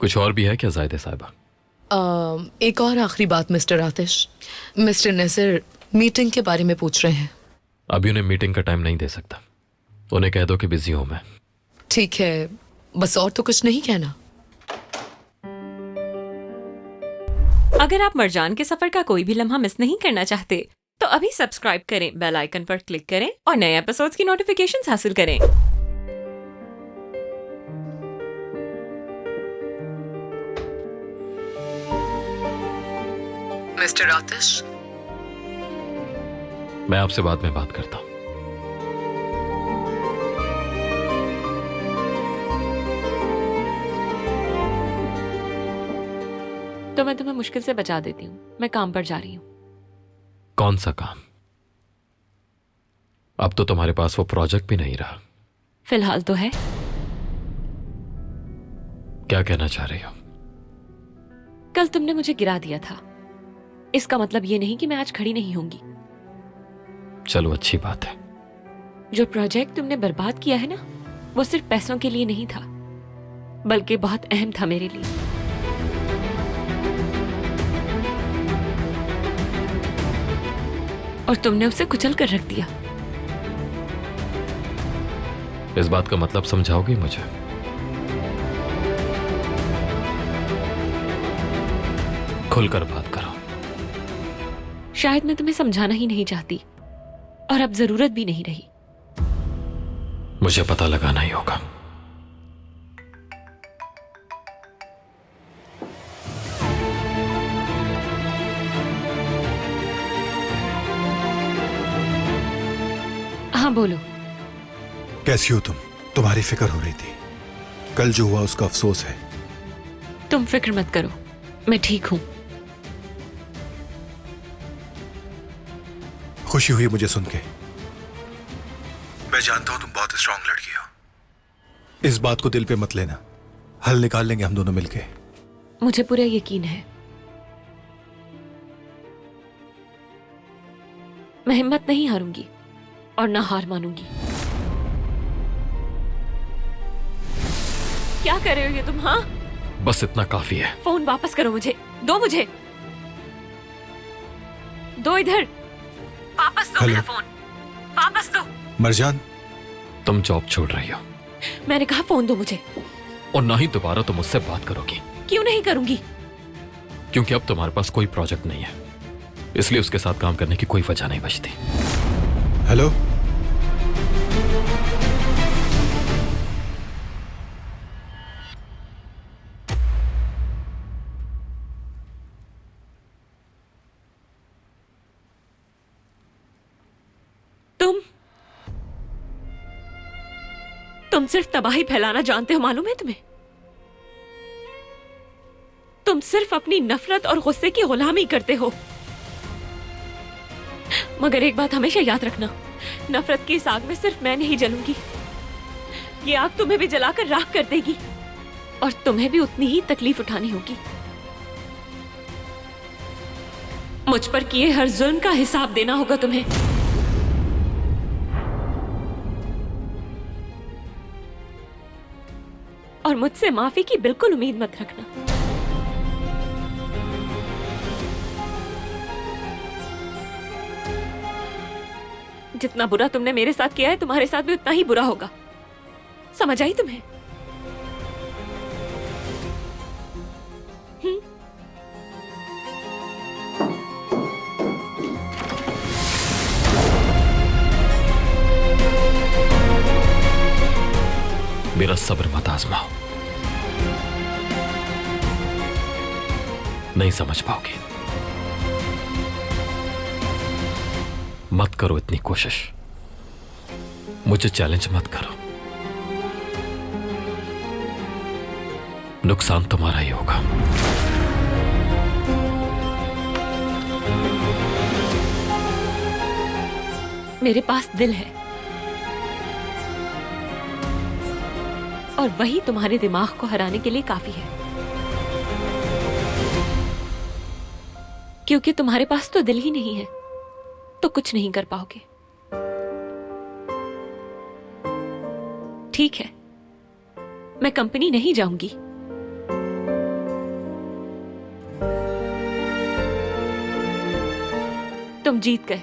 कुछ और भी है क्या जायदे साहिबा? एक और आखिरी बात मिस्टर आतिश, मिस्टर नसीर मीटिंग के बारे में पूछ रहे हैं। अभी उन्हें मीटिंग का टाइम नहीं दे सकता। उन्हें कह दो कि बिजी हूं मैं। ठीक है, बस और तो कुछ नहीं कहना। अगर आप मरजान के सफर का कोई भी लम्हा मिस नहीं करना चाहते तो अभी सब्सक्राइब करें, बेल आइकन पर क्लिक करें और नए एपिसोड्स की नोटिफिकेशंस हासिल करें। मिस्टर आतिश, मैं आपसे बाद में बात करता हूं। तो मैं तुम्हें मुश्किल से बचा देती हूँ। मैं काम पर जा रही हूँ। कौन सा काम? अब तो तुम्हारे पास वो प्रोजेक्ट भी नहीं रहा। फिलहाल तो है। क्या कहना चाह रही हो? कल तुमने मुझे गिरा दिया था, इसका मतलब ये नहीं कि मैं आज खड़ी नहीं होंगी। चलो अच्छी बात है। जो प्रोजेक्ट तुमने बर्बाद किया है ना, वो सिर्फ पैसों के लिए नहीं था, बल्कि बहुत अहम था मेरे लिए। और तुमने उसे कुचल कर रख दिया। इस बात का मतलब समझाओगी मुझे? खुलकर बात करो। शायद मैं तुम्हें समझाना ही नहीं चाहती, और अब जरूरत भी नहीं रही। मुझे पता लगाना ही होगा। हाँ बोलो। कैसी हो तुम? तुम्हारी फिक्र हो रही थी। कल जो हुआ उसका अफसोस है। तुम फिक्र मत करो, मैं ठीक हूं। खुशी हुई मुझे सुन के। मैं जानता हूं तुम बहुत स्ट्रांग लड़की हो। इस बात को दिल पे मत लेना, हल निकाल लेंगे हम दोनों मिलके। मुझे पूरा यकीन है। मैं हिम्मत नहीं हारूंगी और ना हार मानूंगी। क्या कर रहे हो ये तुम? हाँ, बस इतना काफी है। फोन वापस करो मुझे। दो मुझे, दो इधर। वापस दो मेरा फोन, वापस दो। मरजान, तुम जॉब छोड़ रही हो। मैंने कहा फोन दो मुझे। और ना ही दोबारा तुम मुझसे बात करोगी। क्यों नहीं करूंगी? क्योंकि अब तुम्हारे पास कोई प्रोजेक्ट नहीं है, इसलिए उसके साथ काम करने की कोई वजह नहीं बचती। हेलो, तुम सिर्फ तबाही फैलाना जानते हो, मालूम है तुम्हें? तुम सिर्फ अपनी नफरत और गुस्से की गुलामी करते हो। मगर एक बात हमेशा याद रखना, नफरत की इस आग में सिर्फ मैं नहीं जलूंगी। ये आग तुम्हें भी जलाकर राख कर देगी, और तुम्हें भी उतनी ही तकलीफ उठानी होगी। मुझ पर किए हर जुल्म का हिसाब देना होगा तुम्हें। और मुझसे माफी की बिल्कुल उम्मीद मत रखना। जितना बुरा तुमने मेरे साथ किया है, तुम्हारे साथ भी उतना ही बुरा होगा। समझ आई तुम्हें? मेरा सब्र मत आजमाओ, नहीं समझ पाओगे। मत करो इतनी कोशिश, मुझे चैलेंज मत करो। नुकसान तुम्हारा ही होगा। मेरे पास दिल है, और वही तुम्हारे दिमाग को हराने के लिए काफी है। क्योंकि तुम्हारे पास तो दिल ही नहीं है, तो कुछ नहीं कर पाओगे। ठीक है, मैं कंपनी नहीं जाऊंगी, तुम जीत गए।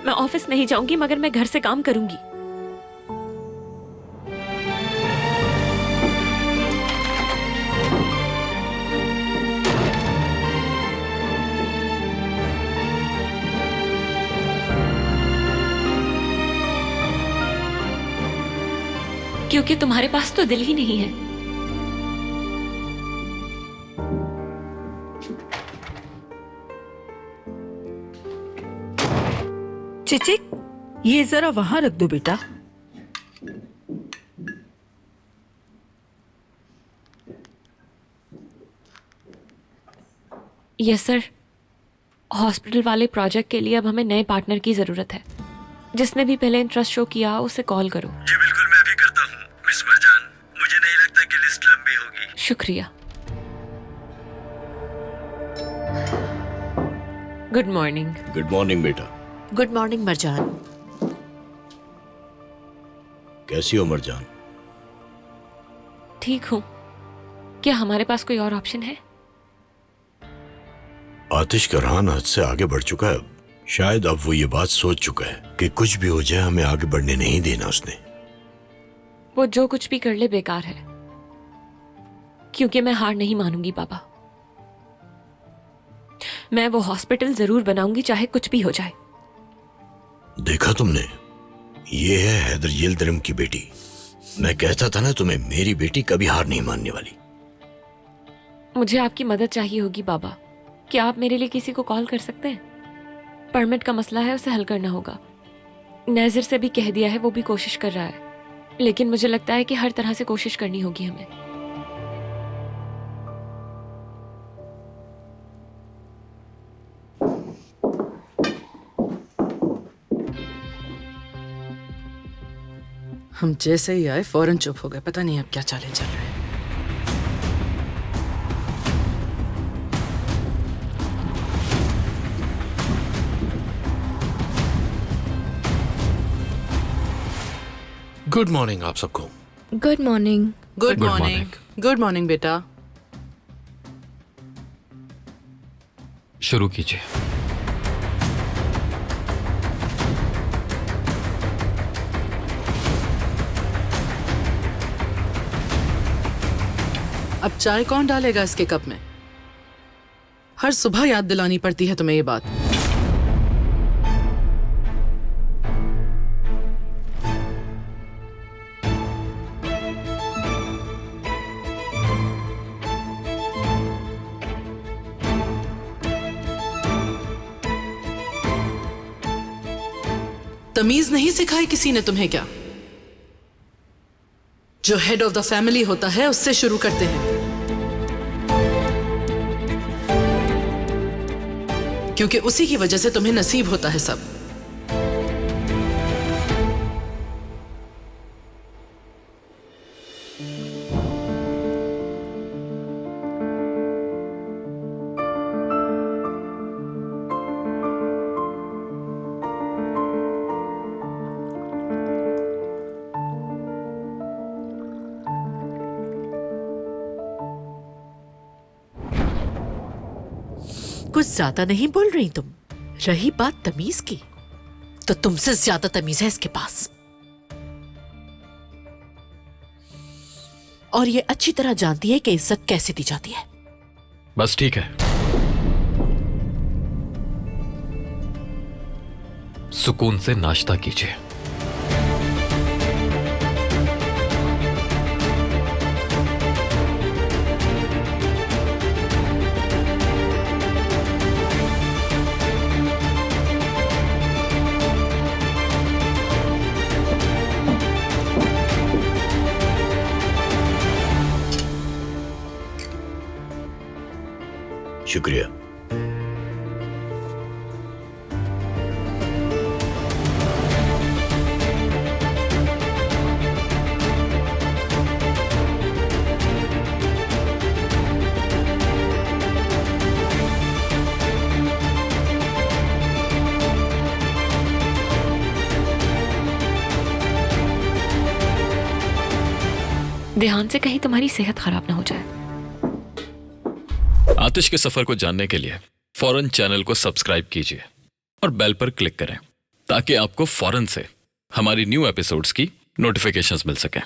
मैं ऑफिस नहीं जाऊंगी मगर मैं घर से काम करूंगी। क्योंकि तुम्हारे पास तो दिल ही नहीं है। चिचिक, ये जरा वहां रख दो बेटा। Yes sir. हॉस्पिटल वाले प्रोजेक्ट के लिए अब हमें नए पार्टनर की जरूरत है। जिसने भी पहले इंटरेस्ट शो किया उसे कॉल करो। जी बिल्कुल, मैं अभी करता हूँ मिस मरजान। मुझे नहीं लगता कि लिस्ट लंबी होगी। शुक्रिया। Good morning. गुड मॉर्निंग बेटा। Good morning Marjan. कैसी हो मरजान? ठीक हूँ। क्या हमारे पास कोई और ऑप्शन है? आतिश का रहान हद से आगे बढ़ चुका है। शायद अब वो ये बात सोच चुका है कि कुछ भी हो जाए हमें आगे बढ़ने नहीं देना उसने। वो जो कुछ भी कर ले बेकार है, क्योंकि मैं हार नहीं मानूंगी बाबा। मैं वो हॉस्पिटल जरूर बनाऊंगी चाहे कुछ भी हो जाए। देखा तुमने, ये है हैदर यिल्दिरिम की बेटी। मैं कहता था ना तुम्हें, मेरी बेटी कभी हार नहीं मानने वाली। मुझे आपकी मदद चाहिए होगी बाबा। क्या आप मेरे लिए किसी को कॉल कर सकते हैं? परमिट का मसला है, उसे हल करना होगा। नेज़र से भी कह दिया है, वो भी कोशिश कर रहा है। लेकिन मुझे लगता है कि हर तरह से कोशिश करनी होगी हमें। हम जैसे ही आए फौरन चुप हो गए। पता नहीं अब क्या चालें चल रहे हैं। गुड मॉर्निंग आप सबको। Good morning. Good Good morning. Good morning बेटा। शुरू कीजिए। अब चाय कौन डालेगा इसके कप में? हर सुबह याद दिलानी पड़ती है तुम्हें ये बात। तमीज नहीं सिखाई किसी ने तुम्हें क्या? जो हेड ऑफ द फैमिली होता है उससे शुरू करते हैं, क्योंकि उसी की वजह से तुम्हें नसीब होता है सब। कुछ ज्यादा नहीं बोल रही तुम? रही बात तमीज की, तो तुमसे ज्यादा तमीज है इसके पास। और ये अच्छी तरह जानती है कि इज्जत कैसे दी जाती है। बस ठीक है, सुकून से नाश्ता कीजिए। शुक्रिया। ध्यान से, कहीं तुम्हारी सेहत खराब ना हो जाए। आतिश के सफर को जानने के लिए फौरन चैनल को सब्सक्राइब कीजिए और बेल पर क्लिक करें ताकि आपको फौरन से हमारी न्यू एपिसोड्स की नोटिफिकेशंस मिल सकें।